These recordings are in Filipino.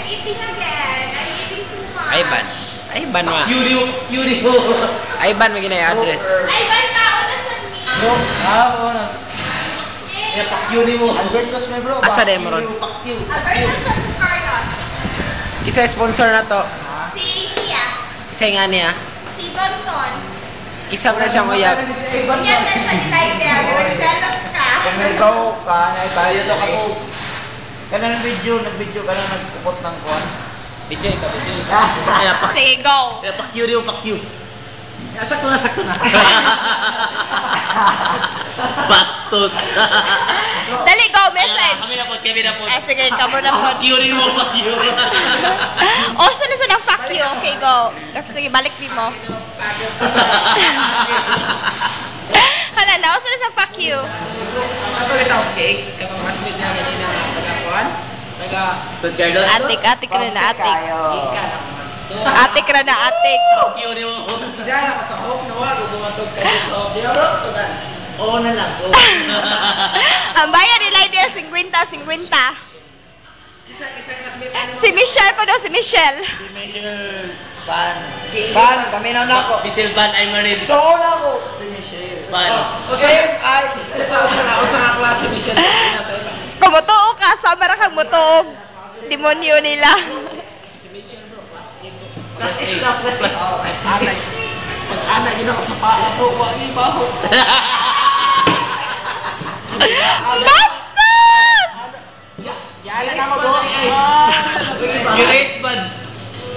eating again. I'm eating too much. Ivan. Ivan wa. Cutie. Ivan may ginay address. Ivan, mauna sa me. Bro, mo. Ya pa-cutie mo. Albertos may bro. Asa din mo ron? Alberto sa Sucarlos. Isa sponsor na to. Si Sia. Isa nga niya. Si Bonton. Isa na siyang uyab. Iyan na siya ni Lighter. Nagselos ka. Kung may ikaw ka, tayo to ako. Kaya nag-video ka na nagpupot ng kuwan. Video ka. Sige, go. Ya pa-cutie mo, pa-cute. Sakto na. Bastos. Dali, go. Message. Kami na po. Sige, kamo na po. Cutie mo, pa-cute. Oh, sana fuck you. Okay, go. Sige, balik di mo. Hala na, oh, sana sa fuck you. Ako rin ako cake. Kapag mas mid na ganina pagkakuan. St. Carlos. Atik ka na, atik. Ika na. Atik ka na, atik. Cutie mo. Diyan ako sa hope na wag gumatog ka sa hope. Di bro, tugan. Oo na lang. Ang bayad nila ay 50. Isang mas mid. Si Michelle po daw, si Michelle. Ban, kami na ako. Michelle Van Aymarin. Doon ako. Si Michelle. Van. Same ay. Usa nga klase Michelle. Kumutuog ka, sama ra kang mutuog. Demonyo nila. Plus Pag-anak yun ako sa paa ko, wag ibaho. Bastos! Yan na ako bro. Great man.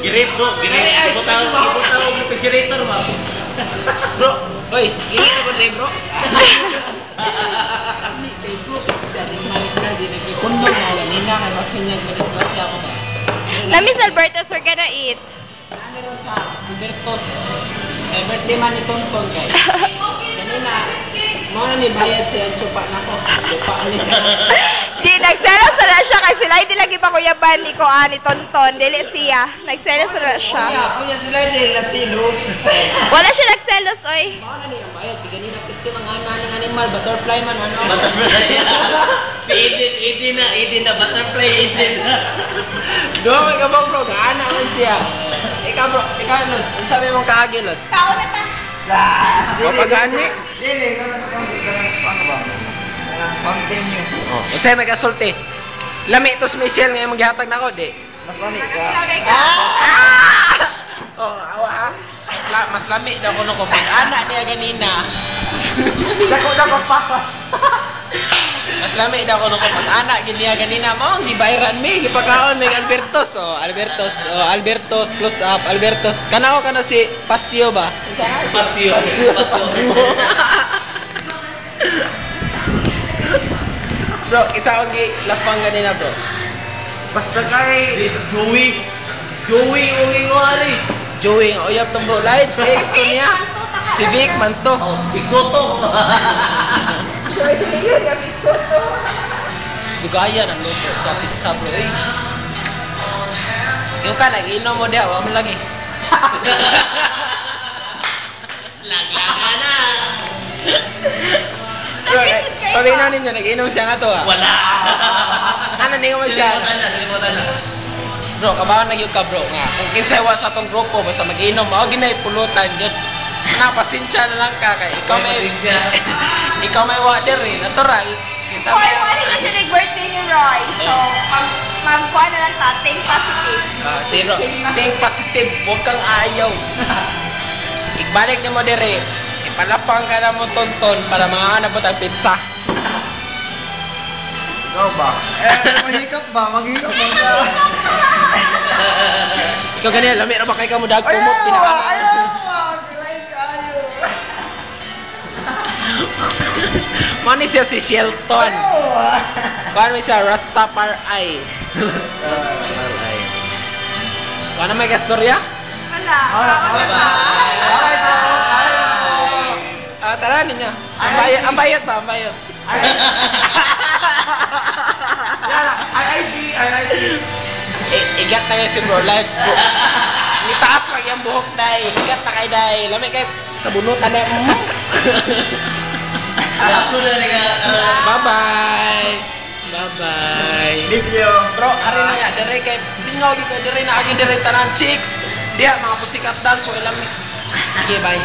Great bro. Great. Ibutaw ng refrigerator ba? Bro, hoy, ini na ba bro? Kundo na ganina kay masinyag madisgrasya ako ba. Na Miss Albertos, we're gonna eat. Meron sa Albertos. Birthday man ni Tonton guys. Kanina, mo na ni bayad siya chupa na ko. Chupa ni siya. Di, nagselos na siya kasi sila hindi lagi pa kuyaban ni Koan ni Tonton. Dili siya. Nagselos na siya. Kuya sila din nagsilos. Wala siya nagselos, oy. Mo na ni ang bayad. Kanina piti ang ana ng animal, butterfly man ano. Butterfly. Si Eden na butterfly Eden. Do may kabang bro, ana man siya. Ikaw bro, Lods. Ang sabi mong kaagi, Lods? Kao na ta. Mapagani. Dili, ano ba? Continue. Oh, unsay may kasulti? Lami to si Michelle ngayon maghihatag na ako, di. Mas lamig ka. Oh, awa ha. Mas lami daw ko nung pag-anak niya ganina. Dako pasas. Mas lami daw ko nung pag-anak niya ganina mo, di bayran mi, gipakaon may Albertos. Albertos close up, Albertos. Kana ko kana si Pasio ba? Pasio. Bro, isa ko lapang ganina, bro. Basta kay This Joey. Joey ungingwari. Joey, ang uyab tong bro. Light, gusto niya. Si Vic man to. Oh, Big Soto. Dugayan ang luto sa pizza, bro. Eh. Yung ka, nag-inom mo diya. Huwag mo lagi. Laglaga na. Bro, pabinaw ninyo, nag-inom siya nga to, ah. Wala. Ano, ninyo mo siya? Silimutan na. Bro, kabahan na yun ka, bro. Nga, kung kinsay wa sa atong grupo, basta mag-inom, ako ginay pulutan yun. Pasensya na lang ka, kay ikaw may water eh, natural. Kinsa Hoy, may... wala na siya nag-birthday ni Roy. So, magkuha na lang ta. Think positive. Zero. Think positive, huwag kang ayaw. Igbalik niyo mo dire. Ipalapang ka na mo tonton para mga po tayong pizza. Ikaw ba? Mahikap ba? Maghikap ba? Ikaw ganyan, lamig na ba kayo mo dag kumot? Mani siya si Shelton. Kano siya? Rastafari. Kano may kastorya? Wala. Tara ninyo. Ang bayad ba? Ang bayad. Igat na kayo si bro. Let's go. Itaas lang yung buhok dahil. Igat na kayo dahil. Lamig kayo sa bunutan na. Ako na rin ka. Bye-bye. Bye-bye. Miss you. Bro, ari na nga. Dari kay Lingaw dito, dire na agi dire tanan chicks. Diha mga pusikat dance, wala mi. Sige, bye.